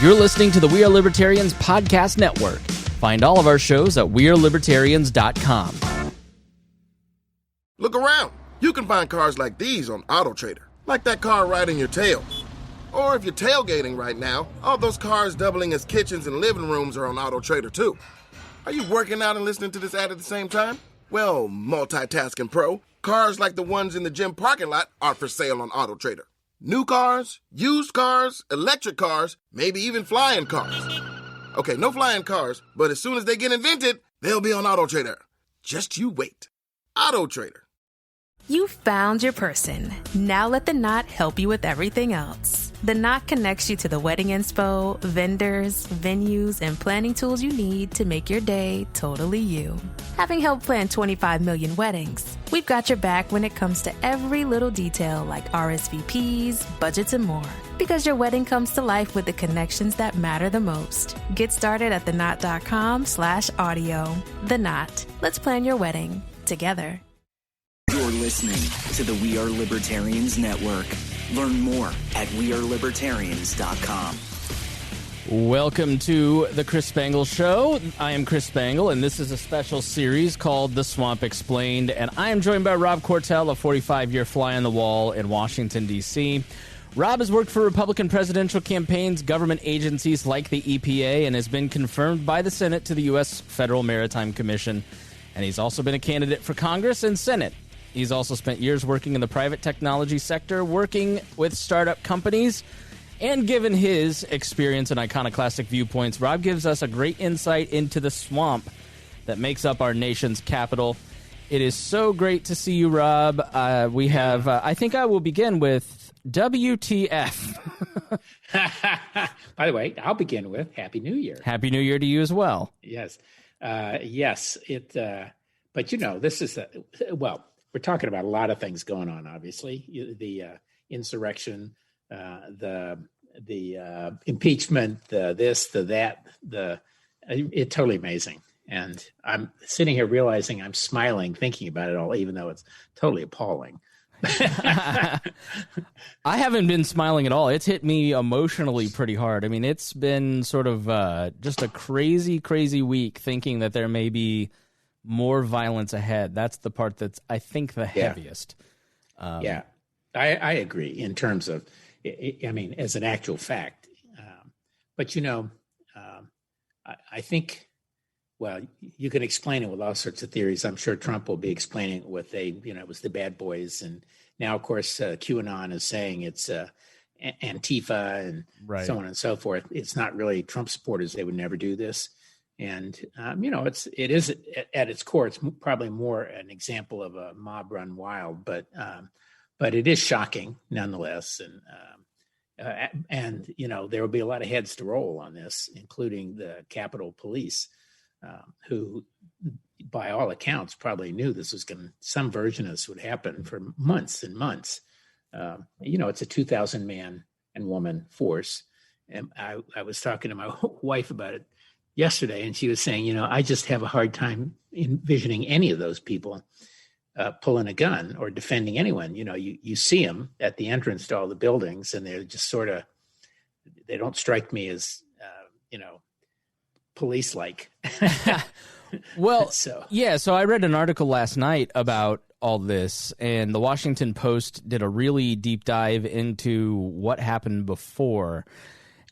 You're listening to the We Are Libertarians podcast network. Find all of our shows at wearelibertarians.com. Look around. You can find cars like these on AutoTrader, like that car riding your tail. Or if you're tailgating right now, all those cars doubling as kitchens and living rooms are on AutoTrader too. Are you working out and listening to this ad at the same time? Well, multitasking pro, cars like the ones in the gym parking lot are for sale on AutoTrader. New cars, used cars, electric cars, maybe even flying cars. Okay, no flying cars, but as soon as they get invented, they'll be on AutoTrader. Just you wait. AutoTrader. You found your person. Now let the Knot help you with everything else. The Knot connects you to the wedding inspo, vendors, venues, and planning tools you need to make your day totally you. Having helped plan 25 million weddings, we've got your back when it comes to every little detail like RSVPs, budgets, and more. Because your wedding comes to life with the connections that matter the most. Get started at theknot.com/audio. The Knot. Let's plan your wedding together. You're listening to the We Are Libertarians Network. Learn more at wearelibertarians.com. Welcome to the Chris Spangle Show. I am Chris Spangle, and this is a special series called The Swamp Explained. And I am joined by Rob Quartel, a 45-year fly on the wall in Washington, D.C. Rob has worked for Republican presidential campaigns, government agencies like the EPA, and has been confirmed by the Senate to the U.S. Federal Maritime Commission. And he's also been a candidate for Congress and Senate. He's also spent years working in the private technology sector, working with startup companies. And given his experience and iconoclastic viewpoints, Rob gives us a great insight into the swamp that makes up our nation's capital. It is so great to see you, Rob. We have, I think I will begin with WTF. By the way, I'll begin with Happy New Year. Happy New Year to you as well. Yes. Yes. But you know, this is, we're talking about a lot of things going on, obviously. The insurrection, the impeachment, the this, the that, it's totally amazing. And I'm sitting here realizing I'm smiling thinking about it all, even though it's totally appalling. I haven't been smiling at all. It's hit me emotionally pretty hard. I mean, it's been sort of just a crazy, crazy week thinking that there may be more violence ahead. That's the part that's, I think, the heaviest. I agree in terms of, I mean, as an actual fact. But, you know, I think, well, you can explain it with all sorts of theories. I'm sure Trump will be explaining it with it was the bad boys. And now, of course, QAnon is saying it's Antifa and so on and so forth. It's not really Trump supporters. They would never do this. And, it is at its core, it's probably more an example of a mob run wild, but it is shocking nonetheless. And there will be a lot of heads to roll on this, including the Capitol Police, who, by all accounts, probably knew some version of this would happen for months and months. It's a 2,000 man and woman force. And I was talking to my wife about it yesterday, and she was saying, I just have a hard time envisioning any of those people pulling a gun or defending anyone. You see them at the entrance to all the buildings, and they're just sort of, they don't strike me as, police-like. Well, so I read an article last night about all this, and the Washington Post did a really deep dive into what happened before.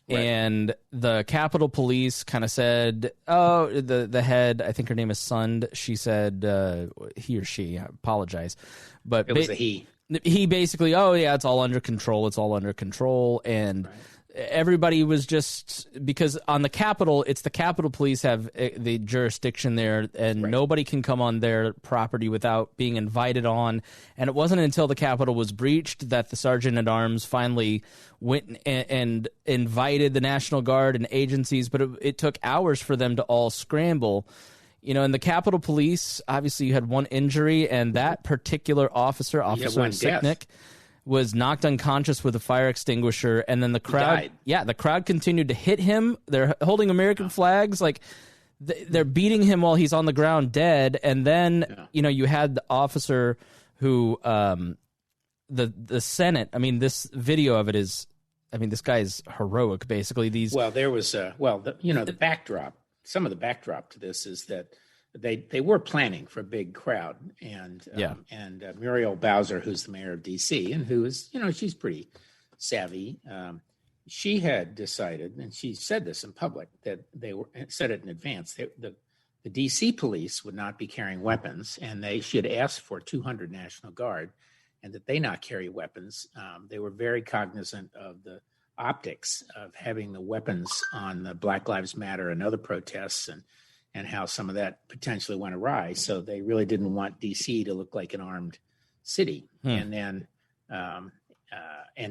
Right. And the Capitol Police kind of said, the head, I think her name is Sund, she said, he or she, I apologize. But it was a he. He basically, it's all under control. It's all under control. And everybody was just, because on the Capitol, it's the Capitol Police have the jurisdiction there, and nobody can come on their property without being invited on. And it wasn't until the Capitol was breached that the Sergeant-at-Arms finally went and invited the National Guard and agencies, but it took hours for them to all scramble. In the Capitol Police, obviously you had one injury, and that particular Officer Sicknick, was knocked unconscious with a fire extinguisher, and then the crowd, the crowd continued to hit him. They're holding American flags, like they're beating him while he's on the ground dead. And then, you had the officer who, the Senate, I mean, this video of it is I mean, this guy's heroic, basically. There was the backdrop. Some of the backdrop to this is that they were planning for a big crowd, and Muriel Bowser, who's the mayor of D.C. and who is, she's pretty savvy. She had decided, and she said this in public, that said it in advance. The D.C. police would not be carrying weapons, and she had asked for 200 National Guard, and that they not carry weapons. They were very cognizant of the optics of having the weapons on the Black Lives Matter and other protests, and how some of that potentially went awry. So they really didn't want D.C. to look like an armed city. And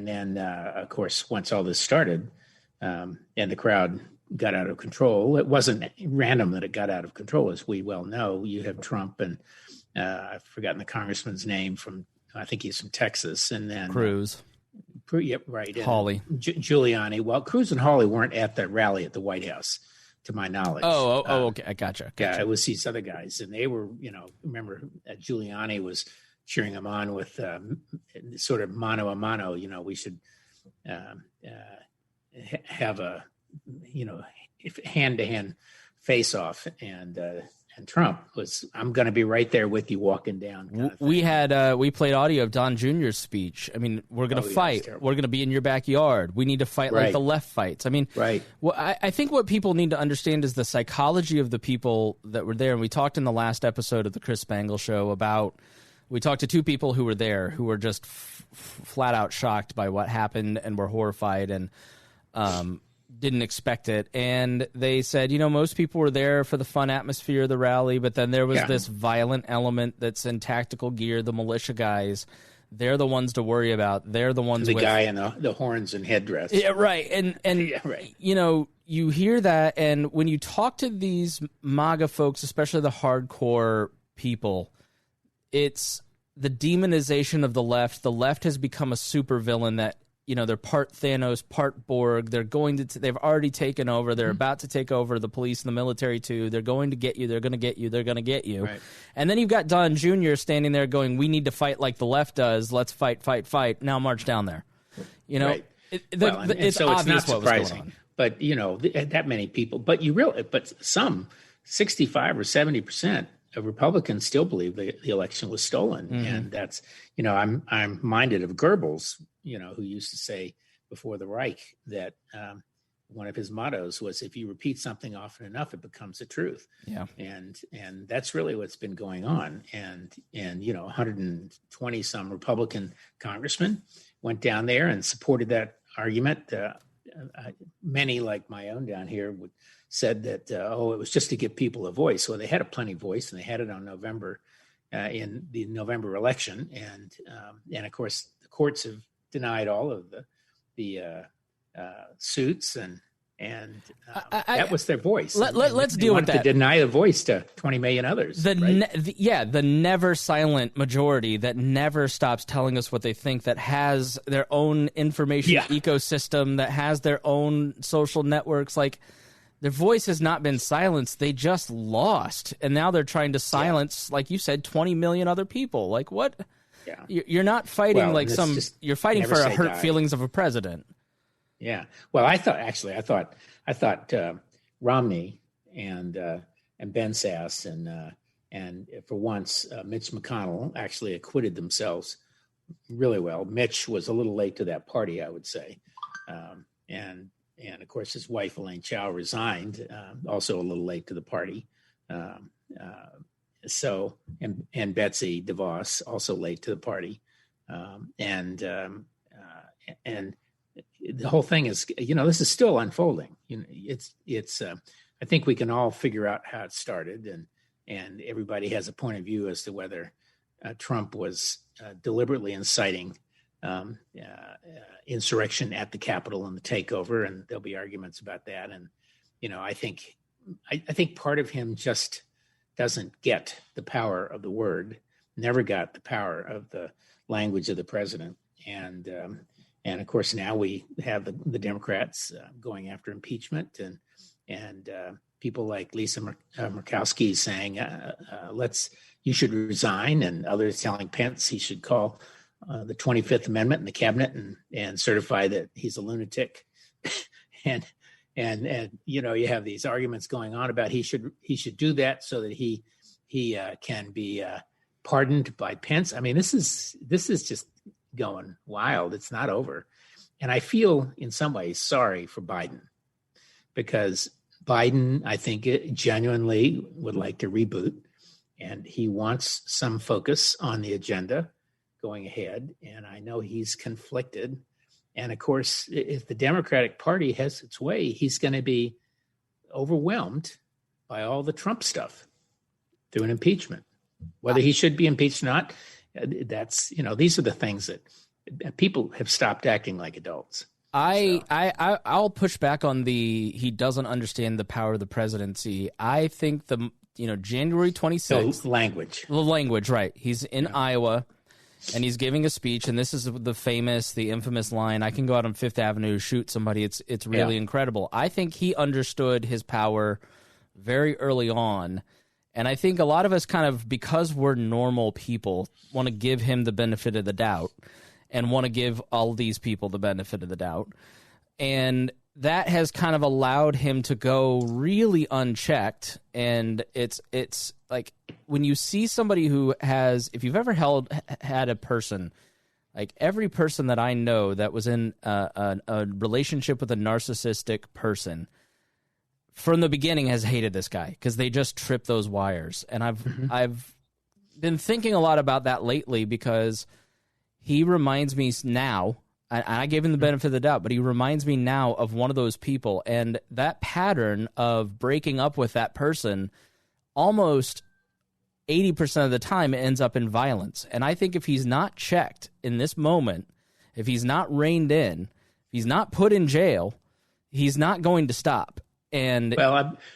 then, of course, once all this started, and the crowd got out of control, it wasn't random that it got out of control, as we well know. You have Trump and I've forgotten the congressman's name I think he's from Texas, and then Cruz. Yep, right. Hawley. Giuliani. Well, Cruz and Hawley weren't at that rally at the White House, to my knowledge. Okay. I gotcha. Yeah, it was these other guys, and they were, remember Giuliani was cheering him on with sort of mano a mano. We should have a, hand-to-hand face-off, and Trump was, I'm going to be right there with you walking down. We played audio of Don Jr.'s speech. I mean, we're going to fight. We're going to be in your backyard. We need to fight like the left fights. I mean, well, I think what people need to understand is the psychology of the people that were there. And we talked in the last episode of the Chris Spangle Show we talked to two people who were there who were just flat out shocked by what happened and were horrified and didn't expect it. And they said, most people were there for the fun atmosphere of the rally, but then there was this violent element that's in tactical gear, the militia guys. They're the ones to worry about. They're the ones guy in the horns and headdress. Yeah, right. And you hear that, and when you talk to these MAGA folks, especially the hardcore people, it's the demonization of the left. The left has become a supervillain that, they're part Thanos, part Borg. They're they've already taken over. They're about to take over the police and the military too. They're going to get you. They're going to get you. They're going to get you. Right. And then you've got Don Jr. standing there going, we need to fight like the left does. Let's fight, fight, fight. Now march down there. Right. It's so obvious it's not surprising. But, that many people. But some 65 or 70% of Republicans still believe the election was stolen. Mm-hmm. And that's, I'm minded of Goebbels, who used to say before the Reich that one of his mottos was, if you repeat something often enough, it becomes a truth. Yeah. And that's really what's been going on. And 120 some Republican congressmen went down there and supported that argument. Many, like my own down here, said that, it was just to give people a voice. Well, they had a plenty voice, and they had it on November in the November election. And of course, the courts have denied all of the suits, and that was their voice. Let's deal with that. To deny a voice to 20 million others. The never silent majority that never stops telling us what they think, that has their own information ecosystem, that has their own social networks. Like, their voice has not been silenced. They just lost. And now they're trying to silence, like you said, 20 million other people. Like, what? Yeah. You're not fighting you're fighting for hurt feelings of a president. Yeah. Well, I thought Romney and Ben Sass and for once Mitch McConnell actually acquitted themselves really well. Mitch was a little late to that party, I would say, and of course his wife Elaine Chao resigned, also a little late to the party. So Betsy DeVos also late to the party, and the whole thing is, this is still unfolding. It's I think we can all figure out how it started, and everybody has a point of view as to whether Trump was deliberately inciting insurrection at the Capitol and the takeover, and there'll be arguments about that. And I think part of him just doesn't get the power of the word, never got the power of the language of the president, and of course now we have the Democrats going after impeachment, and people like Lisa Murkowski saying you should resign, and others telling Pence he should call the 25th Amendment in the cabinet and certify that he's a lunatic. and you have these arguments going on about he should do that so that he can be pardoned by Pence. I mean, this is just going wild. It's not over. And I feel in some ways sorry for Biden, because Biden, I think, genuinely would like to reboot, and he wants some focus on the agenda going ahead. And I know he's conflicted. And of course, if the Democratic Party has its way, he's going to be overwhelmed by all the Trump stuff through an impeachment. Whether he should be impeached or not, that's, these are the things that people have stopped acting like adults. I'll push back on he doesn't understand the power of the presidency. I think January 26th. The language, right. He's in Iowa and he's giving a speech, and this is the infamous line, "I can go out on Fifth Avenue, shoot somebody." It's really incredible. I think he understood his power very early on. And I think a lot of us kind of, because we're normal people, want to give him the benefit of the doubt and want to give all these people the benefit of the doubt. And that has kind of allowed him to go really unchecked. And it's like when you see somebody who has, if you've ever had a person, like every person that I know that was in a relationship with a narcissistic person, from the beginning has hated this guy because they just trip those wires. And I've been thinking a lot about that lately, because he reminds me now, and I gave him the benefit of the doubt, but he reminds me now of one of those people. And that pattern of breaking up with that person, almost 80% of the time, it ends up in violence. And I think if he's not checked in this moment, if he's not reined in, if he's not put in jail, he's not going to stop. And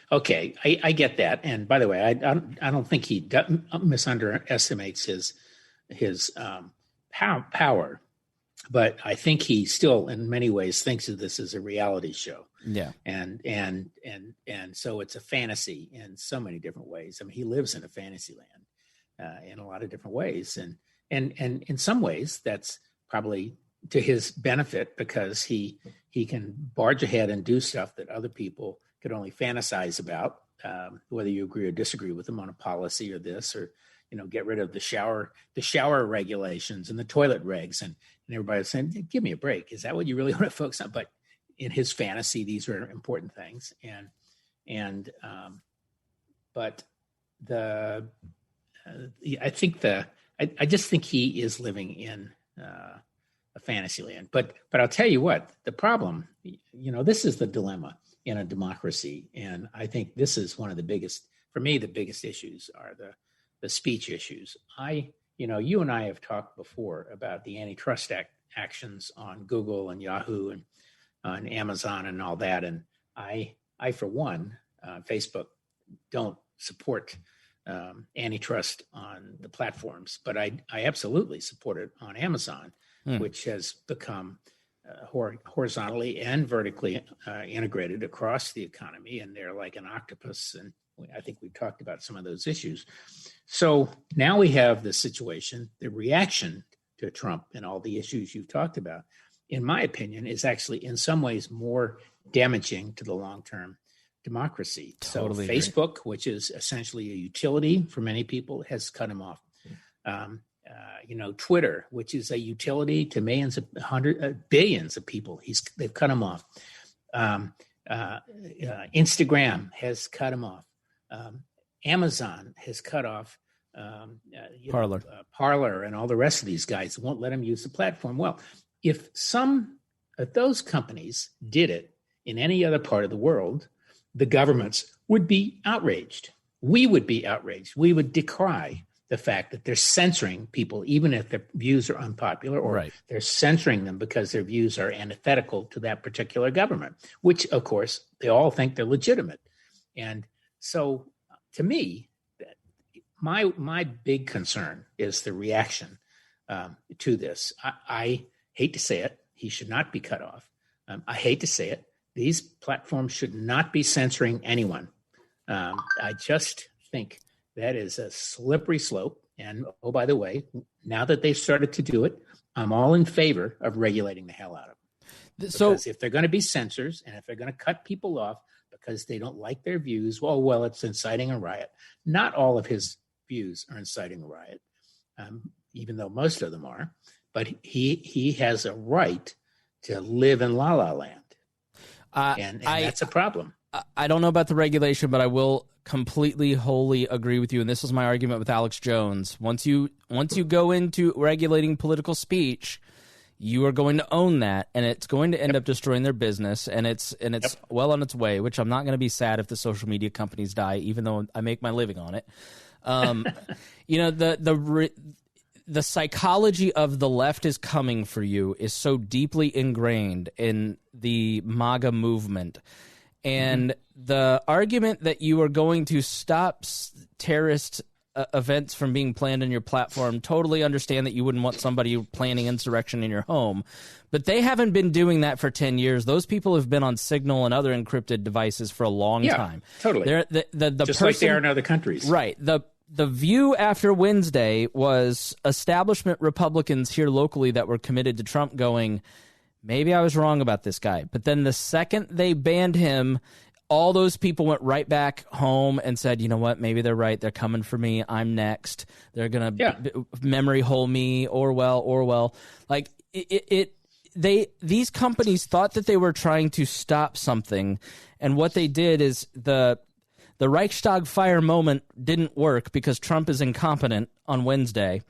okay, I get that. And by the way, I don't think he misunderestimates his power, but I think he still, in many ways, thinks of this as a reality show. Yeah, and so it's a fantasy in so many different ways. I mean, he lives in a fantasy land in a lot of different ways, and in some ways that's probably to his benefit, because he can barge ahead and do stuff that other people could only fantasize about, whether you agree or disagree with him on a policy or this, or get rid of the shower regulations and the toilet regs, and everybody's saying, give me a break. Is that what you really want to focus on? But in his fantasy, these are important things. I just think he is living in a fantasy land. But I'll tell you what, the problem, this is the dilemma in a democracy. And I think this is one of the biggest, for me, the biggest issues are the speech issues. You and I have talked before about the antitrust actions on Google and Yahoo and on Amazon and all that. And I for one, Facebook, don't support antitrust on the platforms, but I absolutely support it on Amazon, which has become horizontally and vertically integrated across the economy, and they're like an octopus. And I think we've talked about some of those issues. So now we have this situation. The reaction to Trump and all the issues you've talked about, in my opinion, is actually in some ways more damaging to the long-term democracy. Totally so Facebook, which is essentially a utility for many people, has cut him off. Twitter, which is a utility to millions of billions of people, they've cut him off. Instagram has cut him off. Amazon has cut off Parler and all the rest of these guys. Won't let them use the platform. Well, if those companies did it in any other part of the world, the governments would be outraged. We would be outraged. We would decry the fact that they're censoring people, even if their views are unpopular, or they're censoring them because their views are antithetical to that particular government, which, of course, they all think they're legitimate. And so, to me, my big concern is the reaction to this. I hate to say it. He should not be cut off. I hate to say it. These platforms should not be censoring anyone. I just think that is a slippery slope. And, oh, by the way, now that they've started to do it, I'm all in favor of regulating the hell out of them. Because if they're going to be censors and if they're going to cut people off because they don't like their views, well, it's inciting a riot. Not all of his views are inciting a riot, even though most of them are. But he has a right to live in La La Land. And that's a problem. I don't know about the regulation, but I will completely, wholly agree with you. And this was my argument with Alex Jones. Once you go into regulating political speech, you are going to own that, and it's going to end up destroying their business. And it's well on its way. Which I'm not going to be sad if the social media companies die, even though I make my living on it. The psychology of the left is coming for you is so deeply ingrained in the MAGA movement. And the argument that you are going to stop terrorist events from being planned on your platform, totally understand that you wouldn't want somebody planning insurrection in your home. But they haven't been doing that for 10 years. Those people have been on Signal and other encrypted devices for a long time. Totally. Just like they are in other countries. Right. The view after Wednesday was establishment Republicans here locally that were committed to Trump going, maybe I was wrong about this guy. But then the second they banned him, all those people went right back home and said, you know what, maybe they're right. They're coming for me. I'm next. They're going to memory hole me, Orwell. Like these companies thought that they were trying to stop something. And what they did is the Reichstag fire moment didn't work because Trump is incompetent on Wednesday.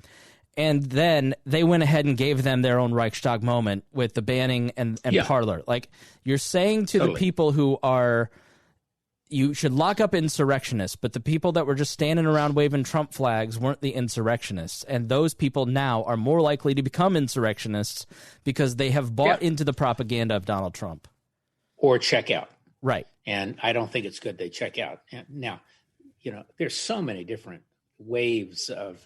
And then they went ahead and gave them their own Reichstag moment with the banning and Parler. Like, you're saying to the people who are, you should lock up insurrectionists, but the people that were just standing around waving Trump flags weren't the insurrectionists. And those people now are more likely to become insurrectionists because they have bought into the propaganda of Donald Trump. Or check out. Right. And I don't think it's good they check out. Now, there's so many different waves of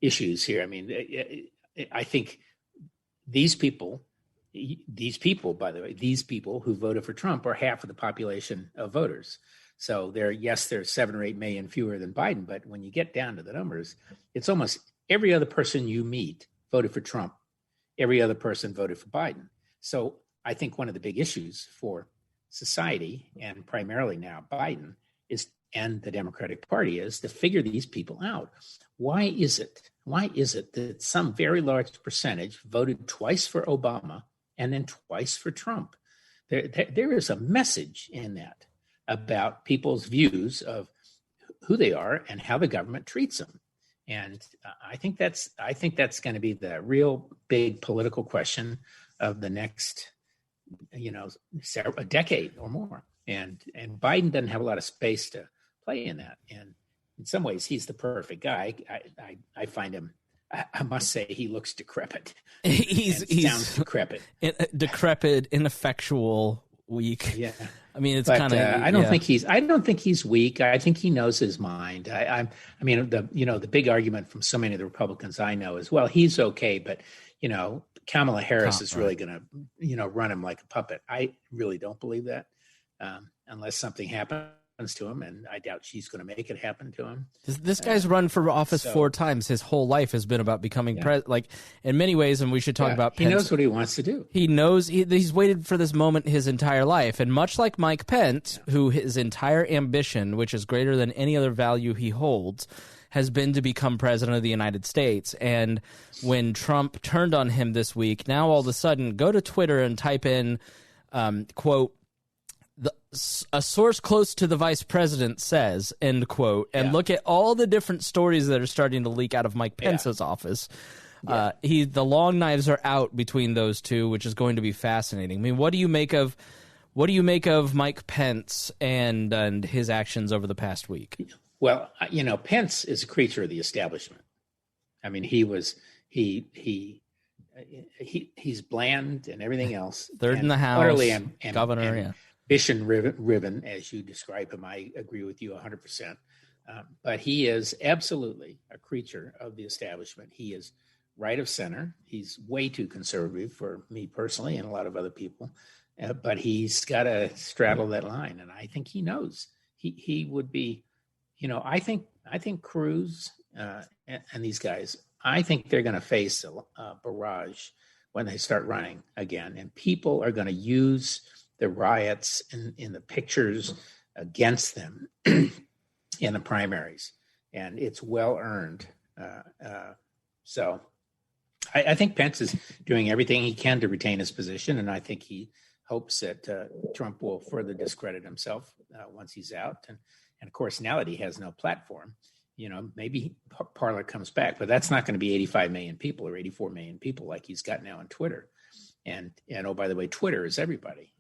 issues here. I mean, I think these people, by the way, these people who voted for Trump are half of the population of voters. So there's 7 or 8 million fewer than Biden. But when you get down to the numbers, it's almost every other person you meet voted for Trump. Every other person voted for Biden. So I think one of the big issues for society, and primarily now Biden, and the Democratic Party, is to figure these people out. Why is it that some very large percentage voted twice for Obama and then twice for Trump? There is a message in that about people's views of who they are and how the government treats them. And I think that's going to be the real big political question of the next, a decade or more. And Biden doesn't have a lot of space to play in that. And in some ways, he's the perfect guy. I find him, I must say, he looks decrepit. He sounds decrepit. Decrepit, ineffectual, weak. Yeah. I mean, it's kind of. I don't think he's weak. I think he knows his mind. The big argument from so many of the Republicans I know is, well, he's okay, but Kamala Harris is really going to, run him like a puppet. I really don't believe that, unless something happens to him, and I doubt she's going to make it happen to him. This guy's run for office 4 times. His whole life has been about becoming president. Like, in many ways, and we should talk about Pence. He knows what he wants to do. He knows he's waited for this moment his entire life. And much like Mike Pence, who his entire ambition, which is greater than any other value he holds, has been to become president of the United States. And when Trump turned on him this week, now all of a sudden, go to Twitter and type in, quote, a source close to the vice president says, end quote, and look at all the different stories that are starting to leak out of Mike Pence's office. The long knives are out between those two, which is going to be fascinating. I mean, what do you make of Mike Pence and his actions over the past week? Well, Pence is a creature of the establishment. I mean, he's bland and everything else. Third in the House, utterly governor, ambition-riven, as you describe him. I agree with you 100%. But he is absolutely a creature of the establishment. He is right of center. He's way too conservative for me personally and a lot of other people. But he's got to straddle that line, and I think he knows. He would be, I think Cruz and these guys, I think they're going to face a barrage when they start running again. And people are going to use the riots in the pictures against them in the primaries. And it's well earned. So I think Pence is doing everything he can to retain his position. And I think he hopes that Trump will further discredit himself once he's out. And of course, now that he has no platform, maybe Parler comes back, but that's not going to be 85 million people or 84 million people like he's got now on Twitter. And oh, by the way, Twitter is everybody.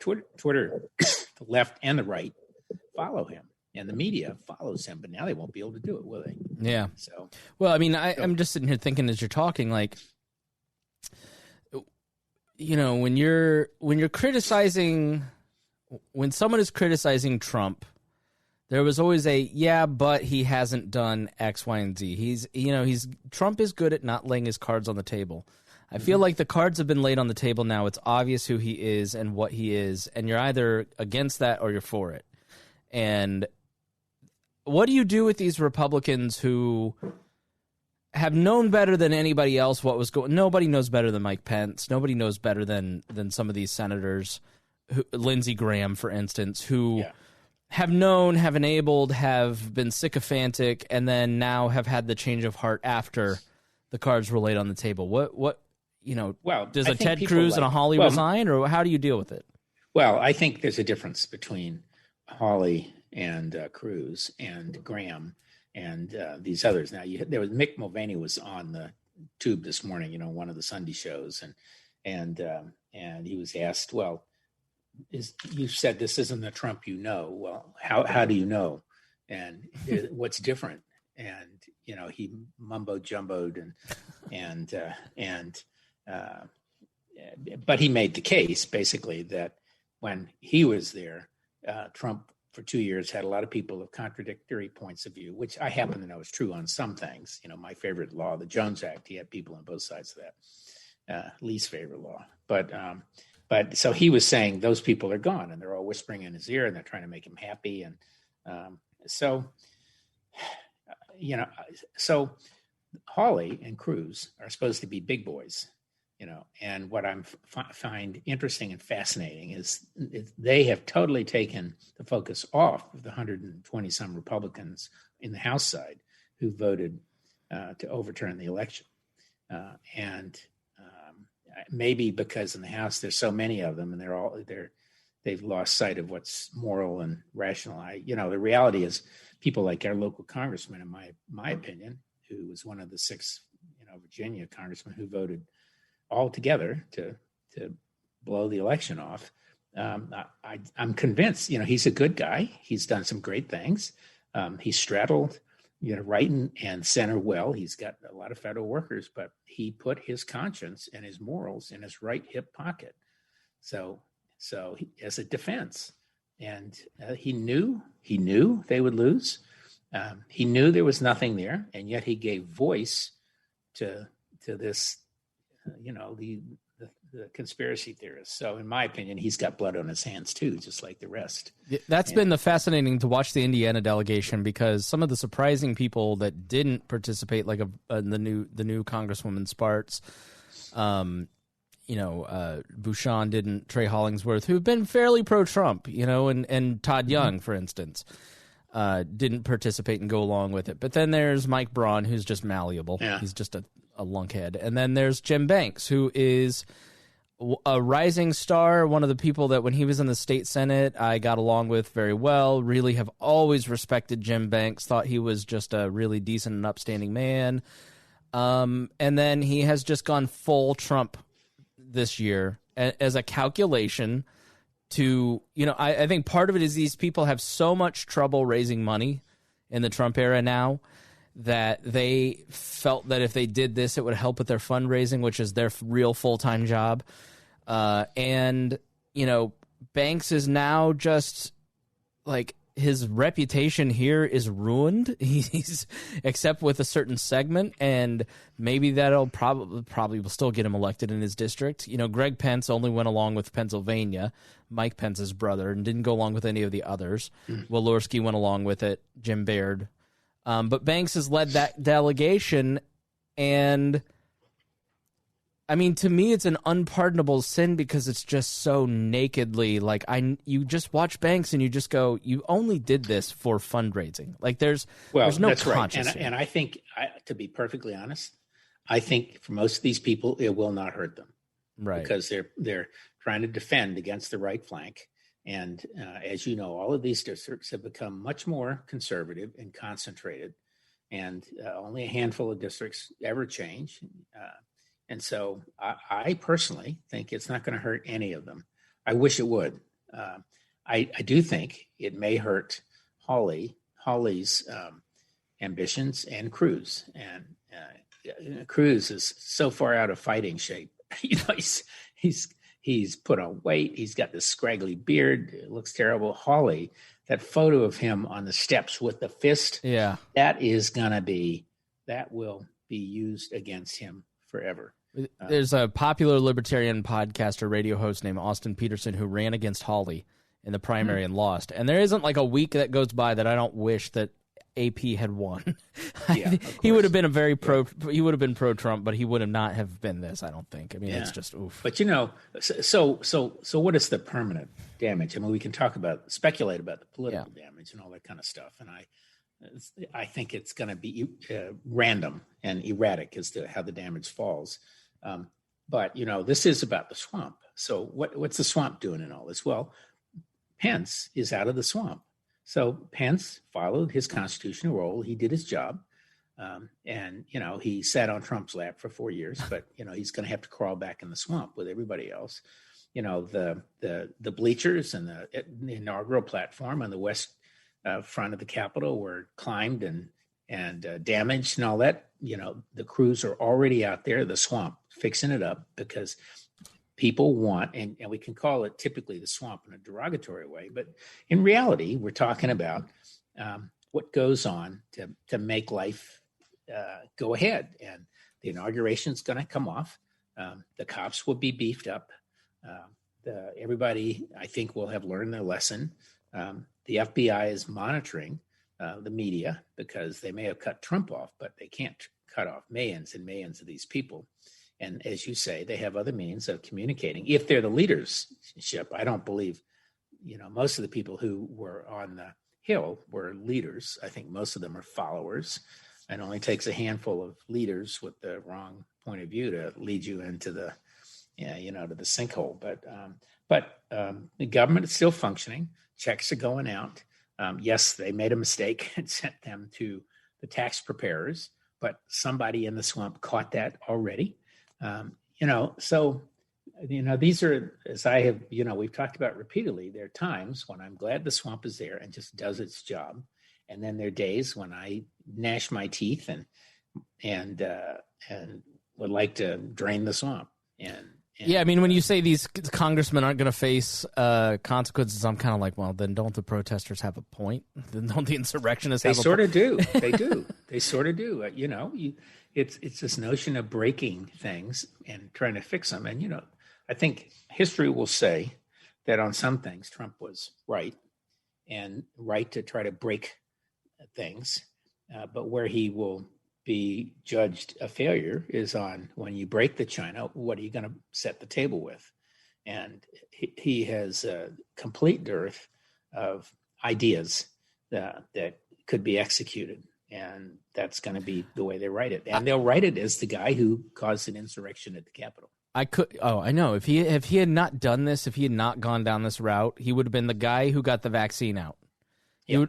Twitter, the left and the right follow him, and the media follows him. But now they won't be able to do it, will they? Yeah. So, well, I mean, I'm just sitting here thinking as you're talking, like, when you're criticizing, when someone is criticizing Trump, there was always but he hasn't done X, Y, and Z. Trump is good at not laying his cards on the table. I feel like the cards have been laid on the table now. It's obvious who he is and what he is, and you're either against that or you're for it. And what do you do with these Republicans who have known better than anybody else what was going? Nobody knows better than Mike Pence. Nobody knows better than some of these senators, Lindsey Graham, for instance, who have known, have enabled, have been sycophantic, and then now have had the change of heart after the cards were laid on the table. What does a Ted Cruz and a Hawley resign, or how do you deal with it? Well, I think there's a difference between Hawley and Cruz and Graham and these others. Now, there was Mick Mulvaney was on the tube this morning, one of the Sunday shows, and he was asked, well, you said this isn't the Trump you know. Well, how do you know? And what's different? And he mumbo jumboed but he made the case basically that when he was there, Trump for 2 years had a lot of people of contradictory points of view, which I happen to know is true on some things. My favorite law, the Jones Act, he had people on both sides of that. Least favorite law, but so he was saying those people are gone, and they're all whispering in his ear, and they're trying to make him happy, and so Hawley and Cruz are supposed to be big boys, and what I find interesting and fascinating is they have totally taken the focus off of the 120 some Republicans in the House side who voted to overturn the election, and maybe because in the House there's so many of them, and they've lost sight of what's moral and rational. The reality is people like our local congressman, in my opinion, who was one of the 6, Virginia congressmen who voted all together to blow the election off. I'm convinced, he's a good guy. He's done some great things. He straddled, right and center well. He's got a lot of federal workers, but he put his conscience and his morals in his right hip pocket. So as a defense, and he knew they would lose. He knew there was nothing there, and yet he gave voice to this, the conspiracy theorists. So in my opinion, he's got blood on his hands too, just like the rest. That's been the fascinating to watch the Indiana delegation, because some of the surprising people that didn't participate, like the new Congresswoman Spartz, Bouchon didn't, Trey Hollingsworth, who've been fairly pro-Trump, and Todd Young, for instance, didn't participate and go along with it. But then there's Mike Braun, who's just malleable. Yeah. He's just a lunkhead. And then there's Jim Banks, who is a rising star, one of the people that when he was in the state Senate, I got along with very well, really have always respected Jim Banks, thought he was just a really decent and upstanding man. And then he has just gone full Trump this year as a calculation to, I think part of it is these people have so much trouble raising money in the Trump era now that they felt that if they did this, it would help with their fundraising, which is their real full-time job. And Banks is now just like, his reputation here is ruined. He's except with a certain segment, and maybe that'll probably will still get him elected in his district. Greg Pence only went along with Pennsylvania, Mike Pence's brother, and didn't go along with any of the others. Walorski went along with it, Jim Baird. But Banks has led that delegation, and I mean, to me, it's an unpardonable sin because it's just so nakedly like you just watch Banks and you just go, you only did this for fundraising. Like there's no conscience. Right. And I think, to be perfectly honest, I think for most of these people, it will not hurt them, right? Because they're trying to defend against the right flank. And as you know, all of these districts have become much more conservative and concentrated, and only a handful of districts ever change. And so I personally think it's not going to hurt any of them. I wish it would. I do think it may hurt Hawley's ambitions and Cruz. And Cruz is so far out of fighting shape. He's put on weight. He's got this scraggly beard. It looks terrible. Hawley, that photo of him on the steps with the fist, that will be used against him forever. There's a popular libertarian podcaster, radio host named Austin Peterson who ran against Hawley in the primary and lost. And there isn't like a week that goes by that I don't wish that AP had won. He would have been he would have been pro-Trump, but he would have not have been this, I don't think. I mean, it's just oof. But so what is the permanent damage? I mean, we can speculate about the political damage and all that kind of stuff. And I think it's going to be random and erratic as to how the damage falls. But this is about the swamp. So what's the swamp doing in all this? Well, Pence is out of the swamp. So Pence followed his constitutional role. He did his job. And he sat on Trump's lap for 4 years, but he's going to have to crawl back in the swamp with everybody else. The bleachers and the inaugural platform on the west front of the Capitol were climbed and damaged and all that. The crews are already out there, the swamp, fixing it up because people want, and we can call it typically the swamp in a derogatory way, but in reality, we're talking about what goes on to make life go ahead. And the inauguration is going to come off. The cops will be beefed up. Everybody, I think, will have learned their lesson. The FBI is monitoring the media because they may have cut Trump off, but they can't cut off millions and millions of these people. And as you say, they have other means of communicating. If they're the leadership, I don't believe, most of the people who were on the Hill were leaders. I think most of them are followers. It only takes a handful of leaders with the wrong point of view to lead you into the, to the sinkhole. But the government is still functioning. Checks are going out. Yes, they made a mistake and sent them to the tax preparers, but somebody in the swamp caught that already. These are, as I have, we've talked about repeatedly, there are times when I'm glad the swamp is there and just does its job. And then there are days when I gnash my teeth and would like to drain the swamp. I mean, when you say these congressmen aren't going to face consequences, I'm kind of like, well, then don't the protesters have a point? Then don't the insurrectionists have a point? They sort of do. They do. They sort of do. It's this notion of breaking things and trying to fix them. And, I think history will say that on some things, Trump was right and right to try to break things. But where he will be judged a failure is on when you break the china, what are you going to set the table with? And he has a complete dearth of ideas that could be executed. And that's going to be the way they write it. And they'll write it as the guy who caused an insurrection at the Capitol. I know. If he had not done this, if he had not gone down this route, he would have been the guy who got the vaccine out. Yeah.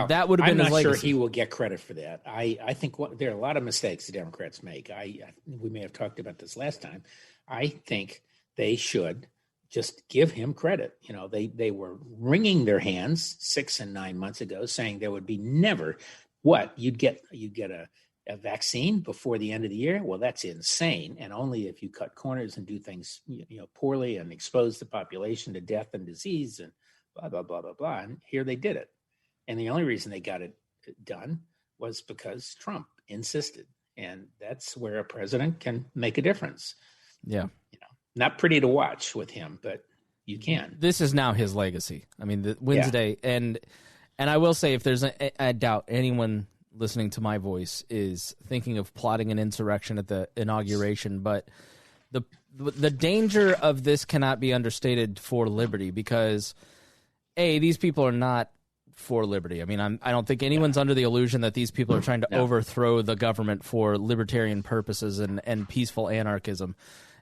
That would have been his legacy. I'm not sure he will get credit for that. I think there are a lot of mistakes the Democrats make. We may have talked about this last time. I think they should just give him credit. They were wringing their hands 6 and 9 months ago, saying there would be never you'd get a vaccine before the end of the year. Well, that's insane. And only if you cut corners and do things poorly and expose the population to death and disease and blah, blah, blah, blah, blah. And here they did it. And the only reason they got it done was because Trump insisted. And that's where a president can make a difference. Yeah. Not pretty to watch with him, but you can. This is now his legacy. I mean, the Wednesday. And I will say, if there's I doubt anyone listening to my voice is thinking of plotting an insurrection at the inauguration. But the danger of this cannot be understated for liberty because, A, these people are not for liberty. I mean, I don't think anyone's under the illusion that these people are trying to overthrow the government for libertarian purposes and peaceful anarchism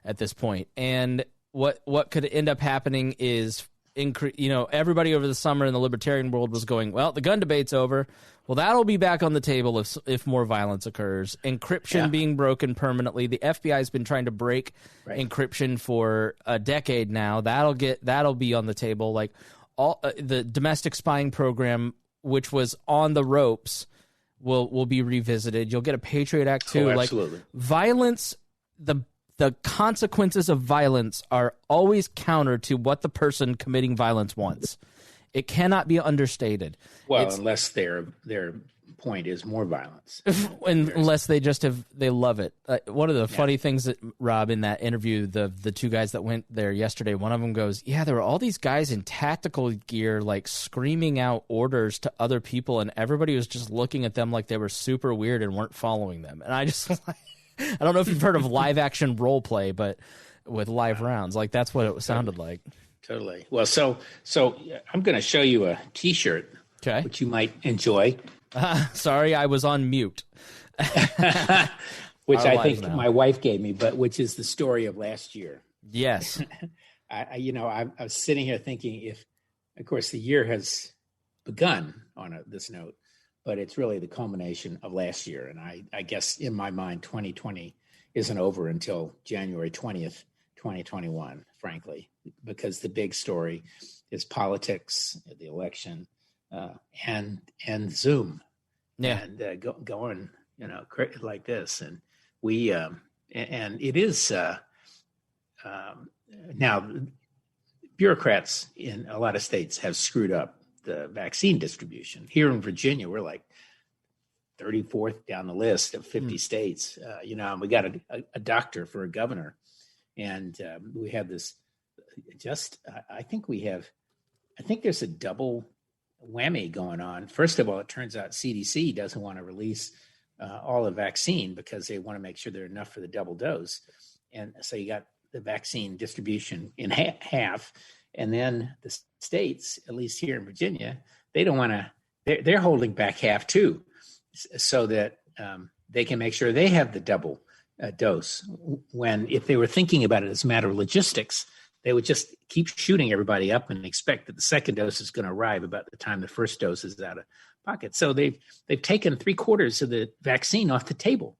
at this point. And what could end up happening is, everybody over the summer in the libertarian world was going, well, the gun debate's over. Well, that'll be back on the table if more violence occurs. Encryption being broken permanently. The FBI has been trying to break encryption for a decade now. That'll be on the table. Like all the domestic spying program, which was on the ropes, will be revisited. You'll get a Patriot Act too. Absolutely. Like violence, the consequences of violence are always counter to what the person committing violence wants. It cannot be understated. Well, unless their point is more violence. Unless they love it. One of the funny things that, Rob, in that interview, the two guys that went there yesterday, one of them goes, yeah, there were all these guys in tactical gear like screaming out orders to other people, and everybody was just looking at them like they were super weird and weren't following them. And I just I don't know if you've heard of live action role play, but with live rounds, like that's what it sounded like. Totally. Well, so I'm going to show you a T-shirt, which you might enjoy. Sorry, I was on mute. Which I think my wife gave me, but which is the story of last year. Yes. I was sitting here thinking of course, the year has begun on this note, but it's really the culmination of last year. And I guess in my mind, 2020 isn't over until January 20th, 2021, frankly, because the big story is politics, the election, and Zoom, and going, like this. And we, and it is now bureaucrats in a lot of states have screwed up the vaccine distribution. Here in Virginia, we're like 34th down the list of 50 states. And we got a doctor for a governor. And we have this I think there's a double whammy going on. First of all, it turns out CDC doesn't want to release all the vaccine because they want to make sure there's enough for the double dose. And so you got the vaccine distribution in half. And then the states, at least here in Virginia, they don't want to, they're holding back half too, so that they can make sure they have the double dose. When if they were thinking about it as a matter of logistics, they would just keep shooting everybody up and expect that the second dose is going to arrive about the time the first dose is out of pocket. So they've taken 3/4 of the vaccine off the table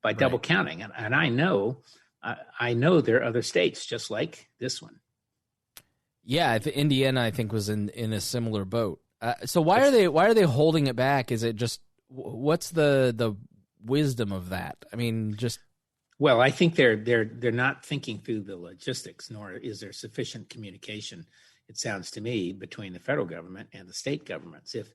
by double counting. And I know there are other states just like this one. Yeah, Indiana, I think, was in a similar boat. So why are they holding it back? Is it just what's the wisdom of that? I mean, well, I think they're not thinking through the logistics, nor is there sufficient communication, it sounds to me, between the federal government and the state governments. If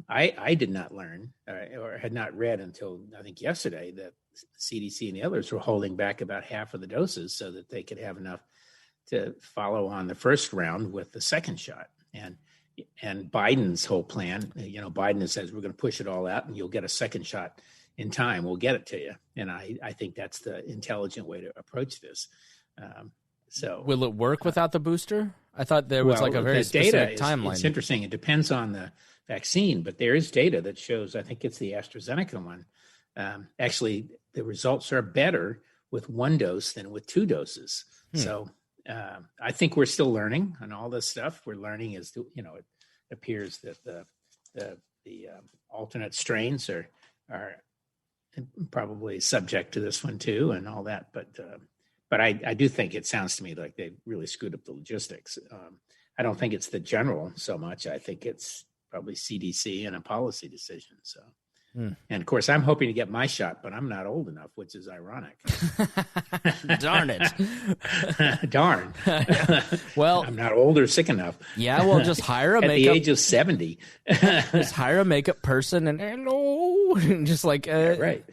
I did not learn or had not read until I think yesterday that CDC and the others were holding back about half of the doses so that they could have enough to follow on the first round with the second shot. And Biden's whole plan, Biden says we're going to push it all out and you'll get a second shot in time. We'll get it to you. And I think that's the intelligent way to approach this. So will it work without the booster? I thought there was a very specific timeline. It's interesting. It depends on the vaccine, but there is data that shows, I think it's the AstraZeneca one. Actually, the results are better with one dose than with two doses. So I think we're still learning on all this stuff. We're learning it appears that the alternate strains are probably subject to this one too, and all that. But I do think it sounds to me like they really screwed up the logistics. I don't think it's the general so much. I think it's probably CDC and a policy decision. So. And of course, I'm hoping to get my shot, but I'm not old enough, which is ironic. Darn it. Darn. Well, I'm not old or sick enough. Yeah, well, just hire a at makeup. the age of 70. Just hire a makeup person and just like right.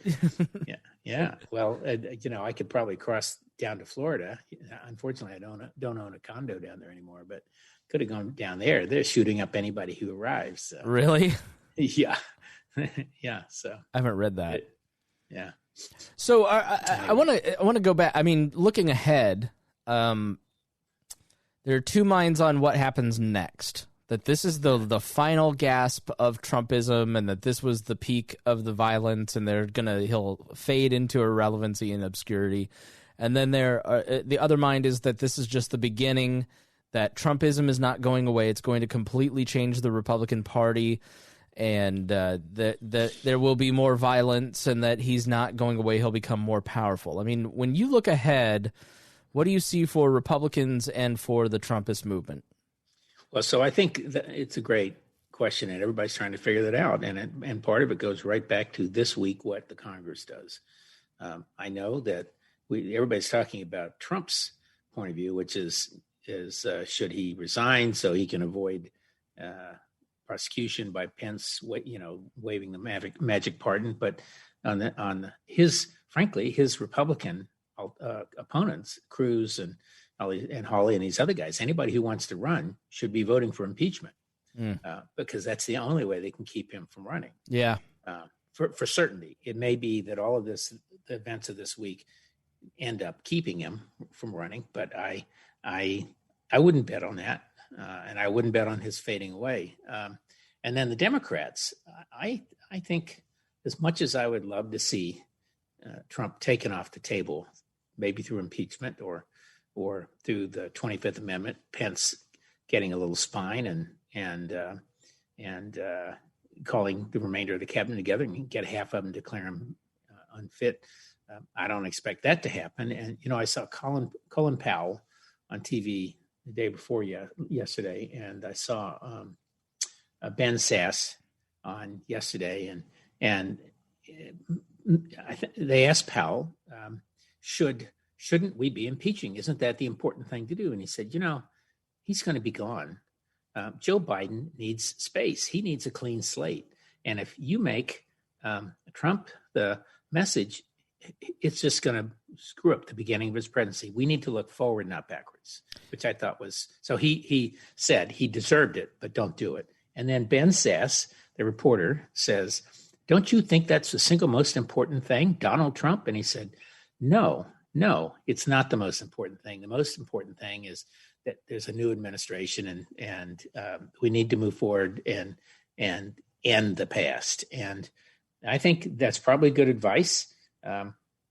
Yeah. Well, I could probably cross down to Florida. Unfortunately, I don't own a condo down there anymore, but could have gone down there. They're shooting up anybody who arrives. So. Really? Yeah. Yeah. So I haven't read that. Yeah. So I want to go back. I mean, looking ahead, there are two minds on what happens next. That this is the final gasp of Trumpism, and that this was the peak of the violence, and he'll fade into irrelevancy and obscurity. And then the other mind is that this is just the beginning. That Trumpism is not going away; it's going to completely change the Republican Party, and that there will be more violence, and that he's not going away; he'll become more powerful. I mean, when you look ahead, what do you see for Republicans and for the Trumpist movement? Well, so I think that it's a great question, and everybody's trying to figure that out. And part of it goes right back to this week, what the Congress does. I know that everybody's talking about Trump's point of view, which is should he resign so he can avoid prosecution by Pence, waving the magic pardon. But on his Republican opponents, Cruz and Hawley and these other guys, anybody who wants to run should be voting for impeachment because that's the only way they can keep him from running. Yeah. For certainty. It may be that all of the events of this week end up keeping him from running, but I wouldn't bet on that. And I wouldn't bet on his fading away. And then the Democrats, I think as much as I would love to see Trump taken off the table, maybe through impeachment or through the 25th Amendment, Pence getting a little spine and calling the remainder of the cabinet together and get half of them declare him unfit. I don't expect that to happen. And, I saw Colin Powell on TV the day before yesterday, and I saw Ben Sass on yesterday, and they asked Powell, shouldn't we be impeaching? Isn't that the important thing to do? And he said, he's going to be gone. Joe Biden needs space. He needs a clean slate. And if you make Trump the message, it's just going to screw up the beginning of his presidency. We need to look forward, not backwards, which I thought was, so he said he deserved it, but don't do it. And then Ben Sass, the reporter, says, don't you think that's the single most important thing, Donald Trump? And he said, no, it's not the most important thing. The most important thing is that there's a new administration and we need to move forward and end the past. And I think that's probably good advice.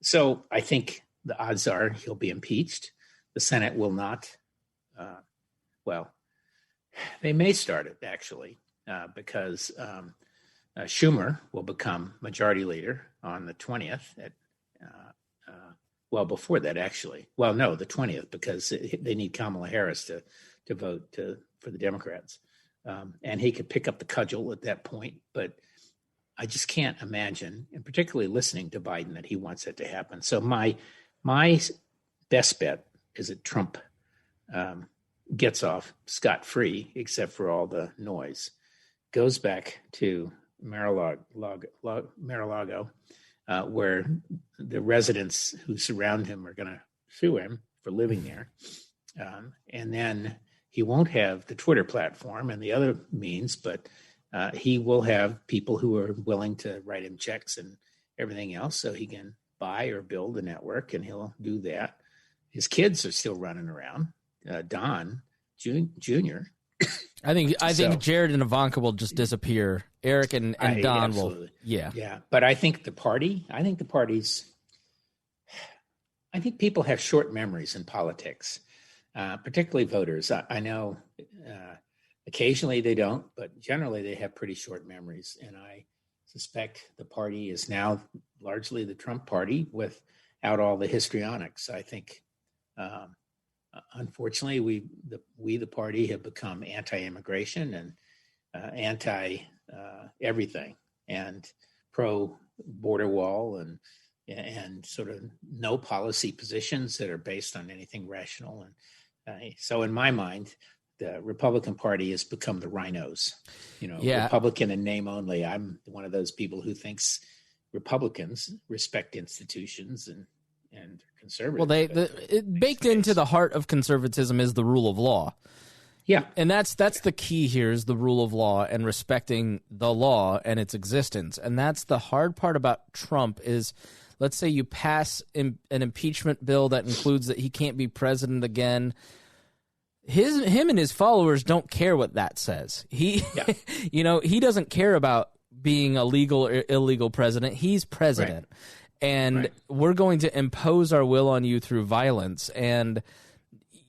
So I think the odds are he'll be impeached. The Senate will not. They may start it actually because Schumer will become majority leader on the 20th. Before that actually. Well, no, the 20th because they need Kamala Harris to vote for the Democrats, and he could pick up the cudgel at that point. But I just can't imagine, and particularly listening to Biden, that he wants that to happen. So my best bet is that Trump gets off scot-free, except for all the noise, goes back to Mar-a-Lago, where the residents who surround him are going to sue him for living there. And then he won't have the Twitter platform and the other means, but he will have people who are willing to write him checks and everything else so he can buy or build a network, and he'll do that. His kids are still running around. Don Jr. I think Jared and Ivanka will just disappear. Eric and Don absolutely will. Yeah. But I think people have short memories in politics, particularly voters. I know occasionally they don't, but generally they have pretty short memories. And I suspect the party is now largely the Trump party without all the histrionics. I think, unfortunately, we the party have become anti-immigration and anti everything, and pro border wall and sort of no policy positions that are based on anything rational. And so in my mind, the Republican Party has become the rhinos, Republican in name only. I'm one of those people who thinks Republicans respect institutions and conservative. Well, baked into the heart of conservatism is the rule of law. Yeah. And that's the key here is the rule of law and respecting the law and its existence. And that's the hard part about Trump is, let's say you pass an impeachment bill that includes that he can't be president again. Him and his followers don't care what that says. He doesn't care about being a legal or illegal president. He's president. Right. And we're going to impose our will on you through violence. And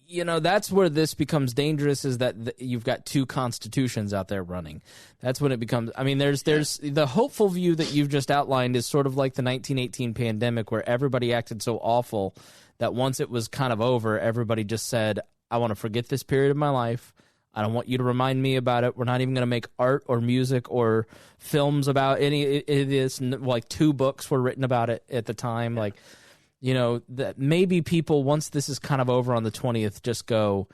that's where this becomes dangerous, is that you've got two constitutions out there running. That's when it becomes, there's the hopeful view that you've just outlined is sort of like the 1918 pandemic, where everybody acted so awful that once it was kind of over, everybody just said, I want to forget this period of my life. I don't want you to remind me about it. We're not even going to make art or music or films about any of this. Like 2 books were written about it at the time. Yeah. That maybe people, once this is kind of over on the 20th, just go,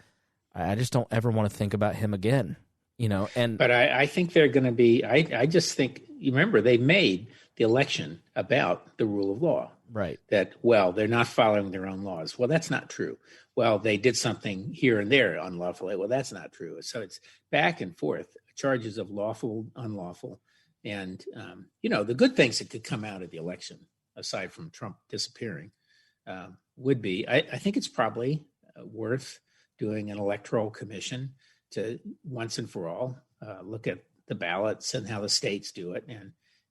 I just don't ever want to think about him again, But I think they're going to be, I just think, you remember, they made the election about the rule of law. Right. That, they're not following their own laws. Well, that's not true. Well, they did something here and there unlawfully. Well, that's not true. So it's back and forth, charges of lawful, unlawful. And, the good things that could come out of the election, aside from Trump disappearing, would be, I think it's probably worth doing an electoral commission to once and for all look at the ballots and how the states do it.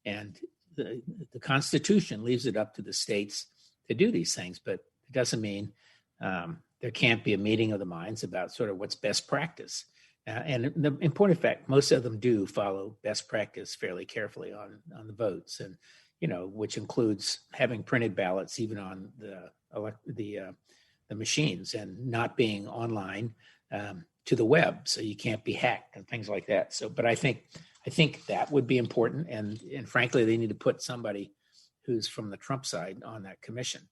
And the Constitution leaves it up to the states to do these things, but it doesn't mean there can't be a meeting of the minds about sort of what's best practice. And in point of fact, most of them do follow best practice fairly carefully on the votes, and which includes having printed ballots even on the machines, and not being online to the web, so you can't be hacked and things like that. So, but I think that would be important, and frankly, they need to put somebody who's from the Trump side on that commission.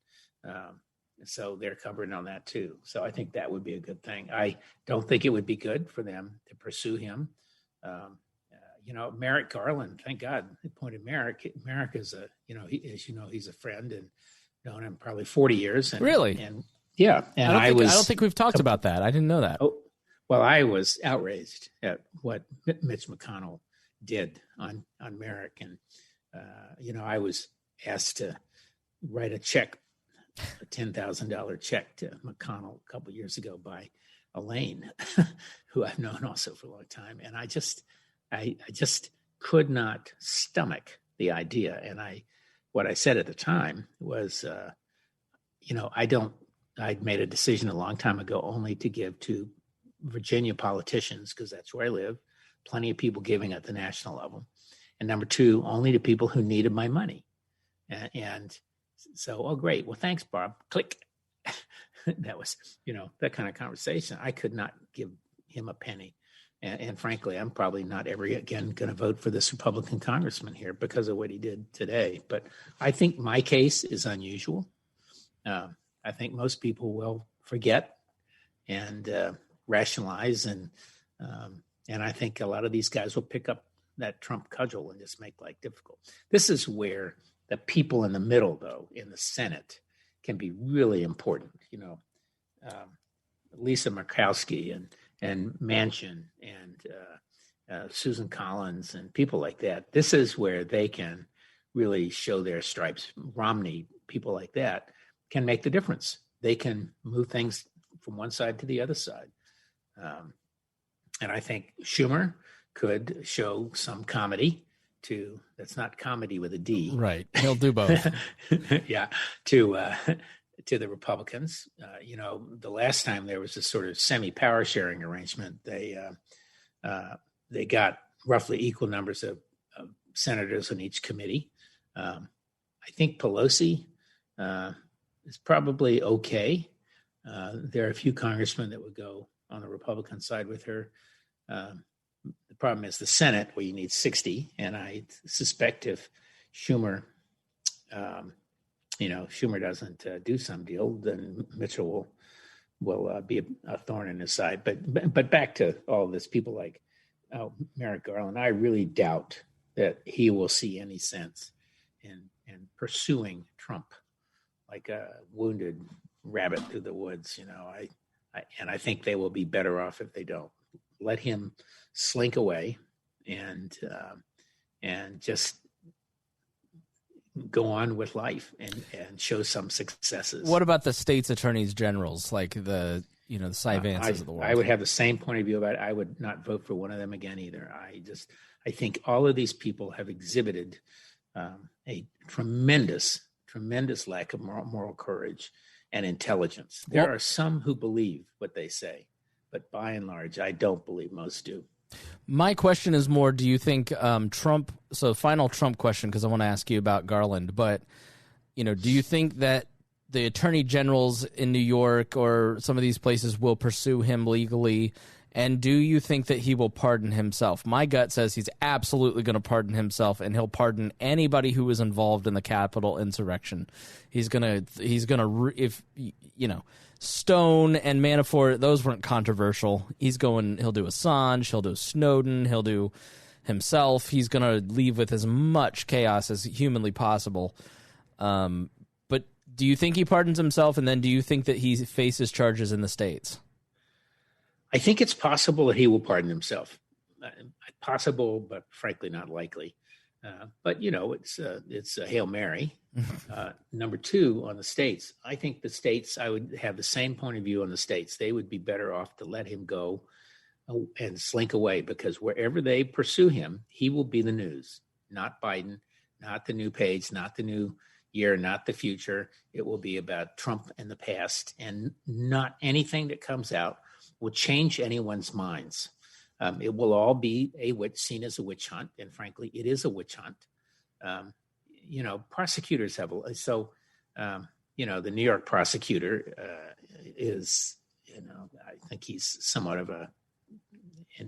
So they're covered on that too. So I think that would be a good thing. I don't think it would be good for them to pursue him. Merrick Garland, thank God they appointed Merrick. Merrick is he's a friend and known him probably 40 years. And, really? And yeah. And I don't think we've talked about that. I didn't know that. Oh, well, I was outraged at what Mitch McConnell did on Merrick. And, I was asked to write a check, a $10,000 check to McConnell a couple of years ago by Elaine, who I've known also for a long time. And I just could not stomach the idea. And what I said at the time was, I'd made a decision a long time ago only to give to Virginia politicians, because that's where I live, plenty of people giving at the national level. And number 2, only to people who needed my money. And so, oh, great. Well, thanks, Bob. Click. That was, that kind of conversation. I could not give him a penny. And frankly, I'm probably not ever again going to vote for this Republican congressman here because of what he did today. But I think my case is unusual. I think most people will forget and rationalize. And I think a lot of these guys will pick up that Trump cudgel and just make life difficult. This is where the people in the middle, though, in the Senate, can be really important. Lisa Murkowski and Manchin and Susan Collins and people like that. This is where they can really show their stripes. Romney, people like that, can make the difference. They can move things from one side to the other side. And I think Schumer could show some comedy that's not comedy with a D. Right. He'll do both. Yeah. To the Republicans. The last time there was a sort of semi-power sharing arrangement, they got roughly equal numbers of senators on each committee. I think Pelosi is probably okay. There are a few congressmen that would go on the Republican side with her. The problem is the Senate, where you need 60, and I suspect if Schumer doesn't do some deal, then Mitchell will be a thorn in his side. But back to all of this, people like Merrick Garland, I really doubt that he will see any sense in pursuing Trump like a wounded rabbit through the woods. I think they will be better off if they don't. let him slink away and just go on with life and show some successes. What about the state's attorneys generals, like the Cy Vances of the world? I would have the same point of view about it. I would not vote for one of them again either. I think all of these people have exhibited a tremendous lack of moral courage and intelligence. There are some who believe what they say, but by and large, I don't believe most do. My question is more, do you think Trump, so final Trump question, because I want to ask you about Garland, but, do you think that the attorney generals in New York or some of these places will pursue him legally? And do you think that he will pardon himself? My gut says he's absolutely going to pardon himself, and he'll pardon anybody who was involved in the Capitol insurrection. He's gonna, Stone and Manafort, those weren't controversial. He'll do Assange, he'll do Snowden, he'll do himself. He's going to leave with as much chaos as humanly possible. But do you think he pardons himself, and then do you think that he faces charges in the States? I think it's possible that he will pardon himself. Possible, but frankly not likely. But it's a Hail Mary. Number two, on the states, I think the states, I would have the same point of view on the states. They would be better off to let him go and slink away, because wherever they pursue him, he will be the news. Not Biden, not the new page, not the new year, not the future. It will be about Trump and the past, and not anything that comes out will change anyone's minds. It will all be seen as a witch hunt, and frankly, it is a witch hunt. Prosecutors have the New York prosecutor is, I think he's somewhat of an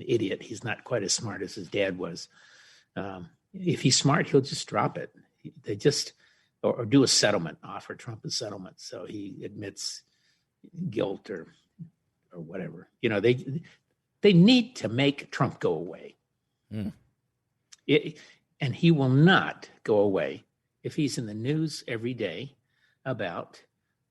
idiot. He's not quite as smart as his dad was. If he's smart, he'll just drop it. They just or do a settlement, offer Trump a settlement, so he admits guilt or whatever. They need to make Trump go away. And he will not go away if he's in the news every day about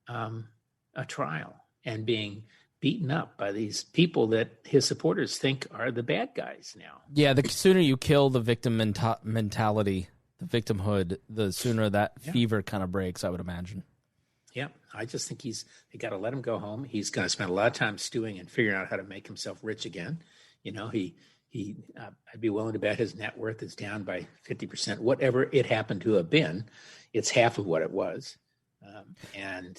a trial and being beaten up by these people that his supporters think are the bad guys now. Yeah, the sooner you kill the victim mentality, the victimhood, the sooner that fever kind of breaks, I would imagine. Yeah, I just think they got to let him go home. He's going to spend a lot of time stewing and figuring out how to make himself rich again. I'd be willing to bet his net worth is down by 50%. Whatever it happened to have been, it's half of what it was. And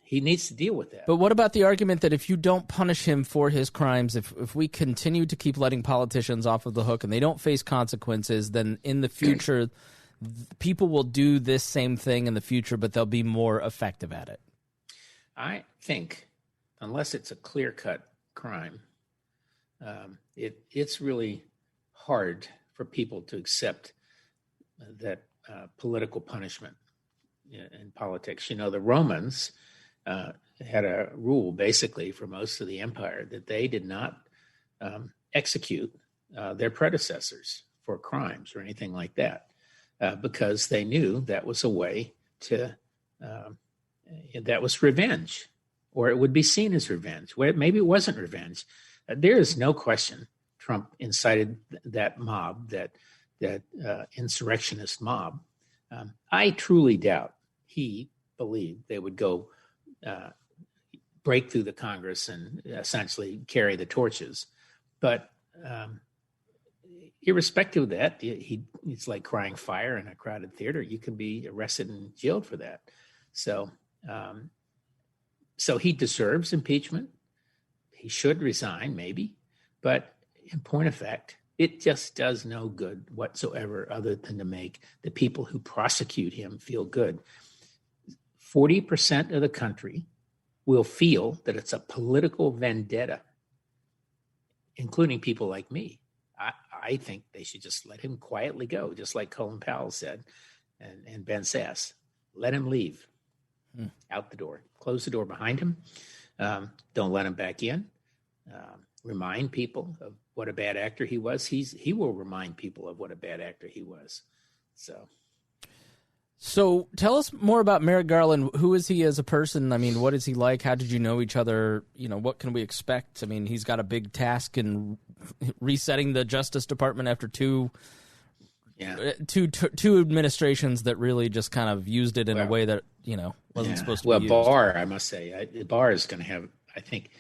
he needs to deal with that. But what about the argument that if you don't punish him for his crimes, if we continue to keep letting politicians off of the hook and they don't face consequences, then in the future people will do this same thing in the future, but they'll be more effective at it? I think, unless it's a clear-cut crime, it's really hard for people to accept that political punishment in politics. The Romans had a rule basically for most of the empire that they did not execute their predecessors for crimes or anything like that, because they knew that was a way to that was revenge, or it would be seen as revenge. Well, maybe it wasn't revenge. There is no question Trump incited that mob, that insurrectionist mob. I truly doubt he believed they would go break through the Congress and essentially carry the torches. But irrespective of that, it's like crying fire in a crowded theater. You can be arrested and jailed for that. So he deserves impeachment. He should resign, maybe. But in point of fact, it just does no good whatsoever other than to make the people who prosecute him feel good. 40% of the country will feel that it's a political vendetta, including people like me. I think they should just let him quietly go, just like Colin Powell said, and Ben Sass. Let him leave out the door. Close the door behind him. Don't let him back in. Remind people of what a bad actor he was. He will remind people of what a bad actor he was. So tell us more about Merrick Garland. Who is he as a person? I mean, what is he like? How did you know each other? You know, what can we expect? I mean, he's got a big task in resetting the Justice Department after two administrations that really just kind of used it in a way that, you know, wasn't supposed to be used. Barr, I must say, Barr is going to have, I think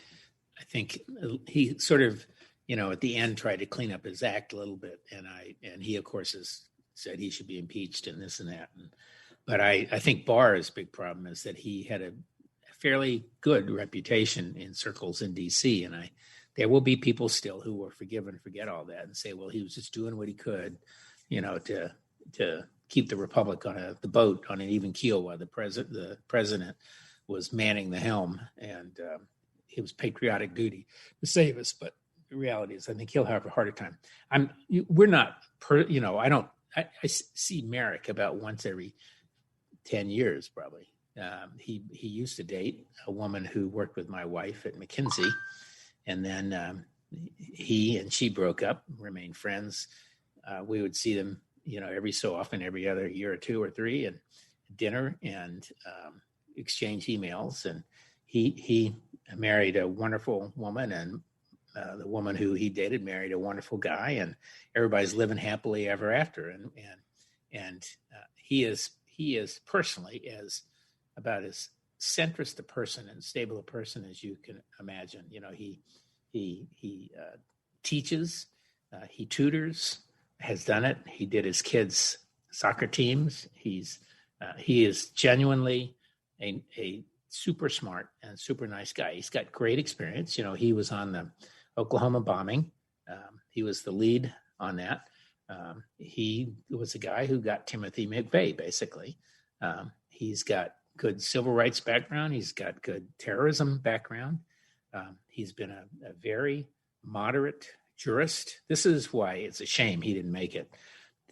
he sort of, you know, at the end tried to clean up his act a little bit. And he, of course, has said he should be impeached and this and that. But I think Barr's big problem is that he had a fairly good reputation in circles in D.C. And there will be people still who will forgive and forget all that and say, well, he was just doing what he could, you know, to keep the Republic on the boat on an even keel while the president was manning the helm, and it was patriotic duty to save us. But the reality is, I think he'll have a harder time. I see Merrick about once every 10 years, probably. He used to date a woman who worked with my wife at McKinsey, and then he and she broke up, remained friends. We would see them, you know, every so often, every other year or two or three, and dinner and exchange emails. And he married a wonderful woman, and the woman who he dated married a wonderful guy, and everybody's living happily ever after. And he is personally about as centrist a person and stable a person as you can imagine. You know, he teaches, he tutors, has done it. He did his kids' soccer teams. He is genuinely a super smart and super nice guy. He's got great experience. You know, he was on the Oklahoma bombing. He was the lead on that. He was a guy who got Timothy McVeigh, basically. He's got good civil rights background. He's got good terrorism background. He's been a very moderate jurist. This is why it's a shame he didn't make it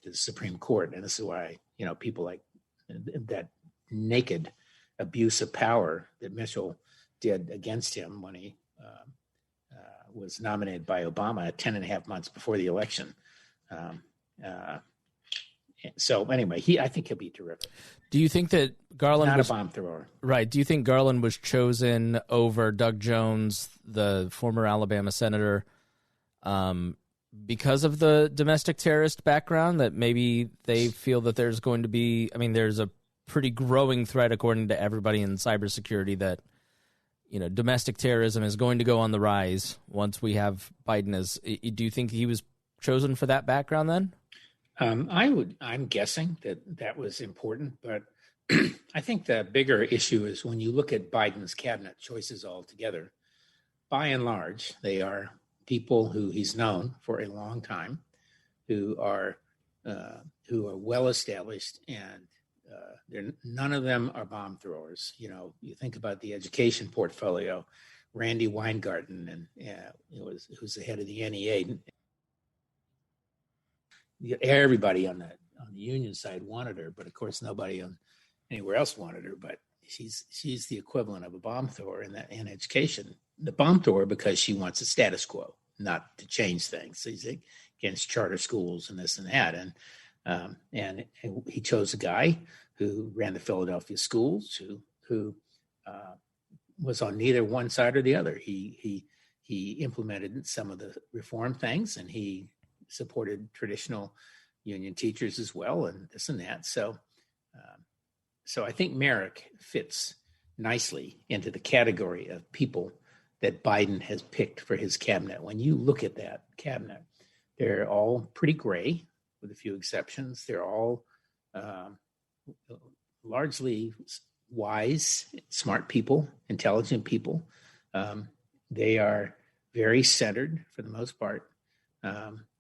to the Supreme Court. And this is why, you know, people like that naked abuse of power that Mitchell did against him when he was nominated by Obama 10 and a half months before the election. So anyway, I think he'll be terrific. Do you think that Garland was not a bomb thrower? Right. Do you think Garland was chosen over Doug Jones, the former Alabama senator, because of the domestic terrorist background, that maybe they feel that there's going to be, I mean, there's a pretty growing threat, according to everybody in cybersecurity, that, you know, domestic terrorism is going to go on the rise once we have Biden as, do you think he was chosen for that background then? I'm guessing that was important, but I think the bigger issue is when you look at Biden's cabinet choices altogether, by and large, they are people who he's known for a long time, who are well established, and none of them are bomb throwers. You know, you think about the education portfolio, Randy Weingarten, and who's the head of the NEA. Everybody on the union side wanted her, but of course nobody on anywhere else wanted her. But she's the equivalent of a bomb thrower in education. The bomb thrower because she wants a status quo, not to change things. She's against charter schools and this and that. And he chose a guy who ran the Philadelphia schools, who was on neither one side or the other. He implemented some of the reform things, and he supported traditional union teachers as well, and this and that. So I think Merrick fits nicely into the category of people that Biden has picked for his cabinet. When you look at that cabinet, they're all pretty gray, with a few exceptions. They're all largely wise, smart people, intelligent people. They are very centered for the most part.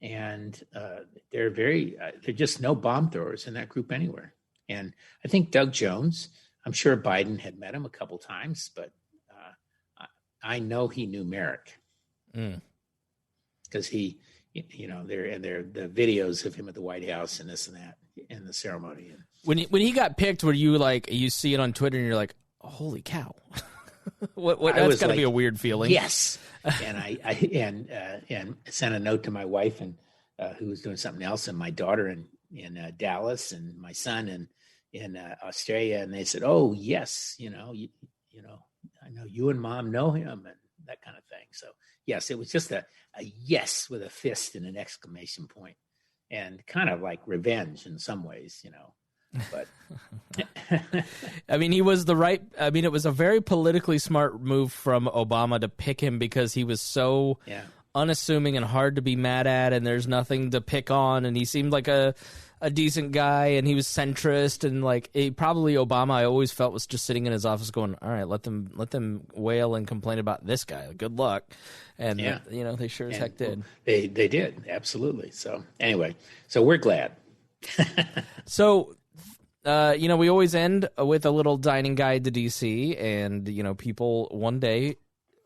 And they're just no bomb throwers in that group anywhere. And I think Doug Jones, I'm sure Biden had met him a couple times, but I know he knew Merrick because he, you know, they're the videos of him at the White House and this and that in the ceremony. When he got picked, were you like, you see it on Twitter and you're like, holy cow? That's got to be a weird feeling. Yes. And I sent a note to my wife, and who was doing something else, and my daughter in Dallas, and my son Australia, and they said, "Oh yes, you know, I know you and Mom know him," and that kind of thing. So yes, it was just a yes with a fist and an exclamation point, and kind of like revenge in some ways, But I mean, it was a very politically smart move from Obama to pick him because he was so unassuming and hard to be mad at, and there's nothing to pick on, and he seemed like a decent guy, and he was centrist, and probably Obama, I always felt, was just sitting in his office going, all right, let them wail and complain about this guy. Good luck. And they sure as heck did. They did, absolutely. So anyway, so we're glad. So we always end with a little dining guide to DC, and people one day,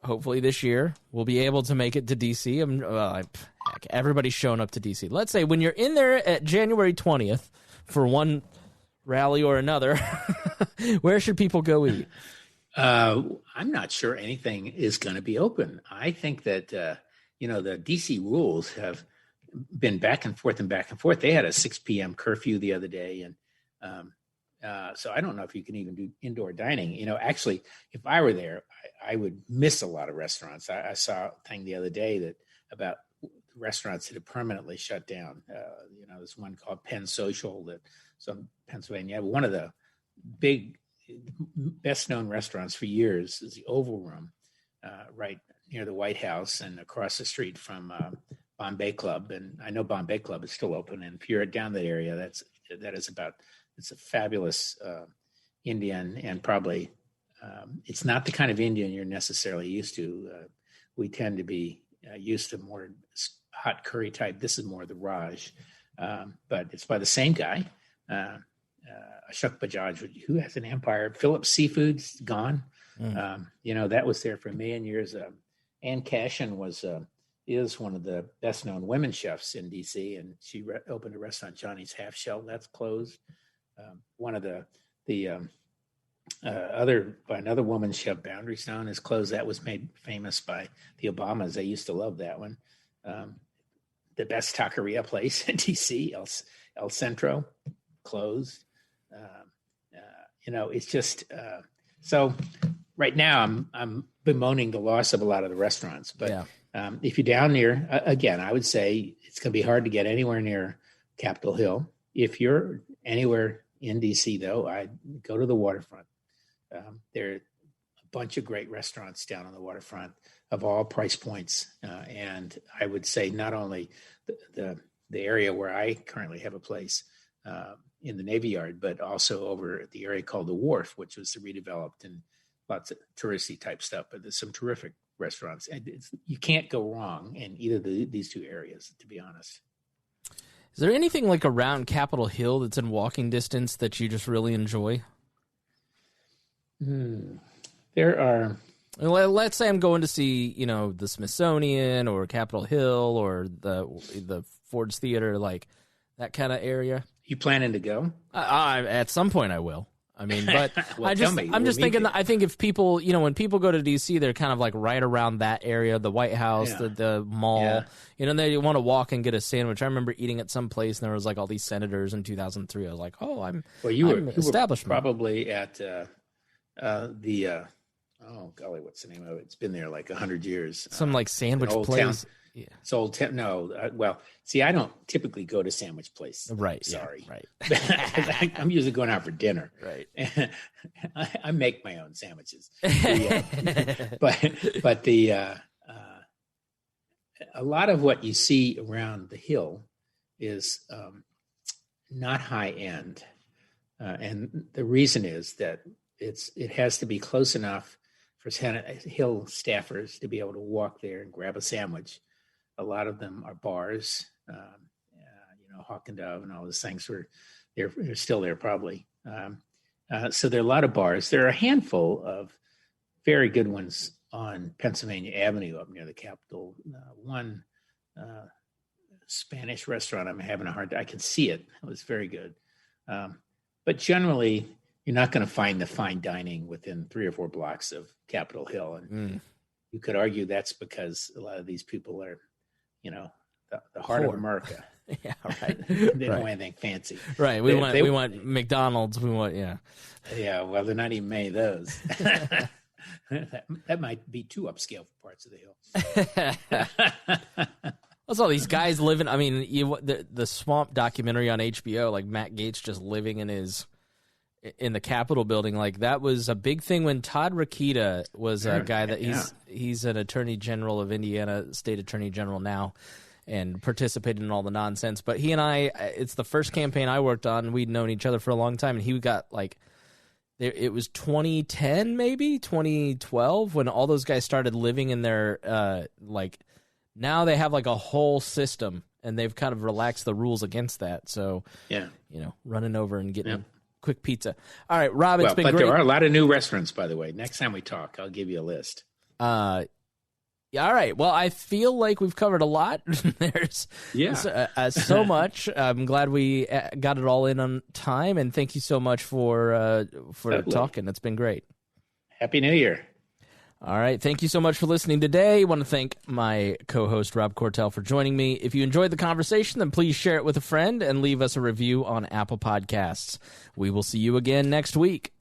hopefully this year, will be able to make it to DC. Heck, everybody's showing up to DC. Let's say when you're in there at January 20th for one rally or another, where should people go eat? I'm not sure anything is going to be open. I think that, the DC rules have been back and forth and back and forth. They had a 6 p.m. curfew the other day. And so I don't know if you can even do indoor dining. Actually, if I were there, I would miss a lot of restaurants. I saw a thing the other day that about restaurants that have permanently shut down. There's one called Penn Social that's in Pennsylvania. One of the best known restaurants for years is the Oval Room, right near the White House and across the street from Bombay Club. And I know Bombay Club is still open. And if you're down that area, it's a fabulous Indian, and probably it's not the kind of Indian you're necessarily used to. We tend to be used to more hot curry type. This is more the Raj, but it's by the same guy, Ashok Bajaj, who has an empire. Phillips Seafood's gone. That was there for a million years. Ann Cashin is one of the best known women chefs in DC, and she opened a restaurant, Johnny's Half Shell. That's closed. One of the another woman chef, Boundary Stone, is closed. That was made famous by the Obamas. They used to love that one. The best taqueria place in DC, El Centro, closed. It's just so. Right now, I'm bemoaning the loss of a lot of the restaurants. But if you're down near, again, I would say it's going to be hard to get anywhere near Capitol Hill. If you're anywhere in DC, though, I'd go to the waterfront. There are a bunch of great restaurants down on the waterfront of all price points. And I would say not only the area where I currently have a place in the Navy Yard, but also over at the area called the Wharf, which was redeveloped and lots of touristy type stuff. But there's some terrific restaurants. And you can't go wrong in either of these two areas, to be honest. Is there anything like around Capitol Hill that's in walking distance that you just really enjoy? There are. Let's say I'm going to see, the Smithsonian or Capitol Hill or the Ford's Theater, like that kind of area. You planning to go? At some point I will. I mean, but well, I'm just thinking that I think if people, when people go to DC, they're kind of like right around that area, the White House, the mall, they want to walk and get a sandwich. I remember eating at some place and there was like all these senators in 2003. I was like, you were probably at oh golly, what's the name of it? It's been there like 100 years. Some like sandwich place. Town. Yeah. It's old town. No, well, see, I don't typically go to sandwich places. Right. Sorry. Yeah, right. I'm usually going out for dinner. Right. I make my own sandwiches. But a lot of what you see around the Hill is not high end, and the reason is that it has to be close enough for Senate Hill staffers to be able to walk there and grab a sandwich. A lot of them are bars, Hawk and Dove and all those things. They're still there probably. So there are a lot of bars. There are a handful of very good ones on Pennsylvania Avenue up near the Capitol. One Spanish restaurant, I'm having a hard time. I can see it. It was very good. But generally, you're not going to find the fine dining within 3 or 4 blocks of Capitol Hill. And you could argue that's because a lot of these people are, the heart of America. Yeah, right. They don't want anything fancy. Right. We want McDonald's. We want Yeah, well, they're not even many of those. that might be too upscale for parts of the hill. That's all these guys living. I mean, the Swamp documentary on HBO, like Matt Gaetz just living in the Capitol building, like that was a big thing when Todd Rokita was a guy that he's an attorney general of Indiana, state attorney general now, and participated in all the nonsense. But he and I, it's the first campaign I worked on. We'd known each other for a long time, and he got like, it was 2010, maybe 2012, when all those guys started living in their like. Now they have like a whole system, and they've kind of relaxed the rules against that. So, running over and getting quick pizza. All right, Rob, it's been great. There are a lot of new restaurants, by the way. Next time we talk, I'll give you a list. All right. Well, I feel like we've covered a lot. There's so much. I'm glad we got it all in on time, and thank you so much for talking. It's been great. Happy New Year. All right. Thank you so much for listening today. I want to thank my co-host, Rob Quartel, for joining me. If you enjoyed the conversation, then please share it with a friend and leave us a review on Apple Podcasts. We will see you again next week.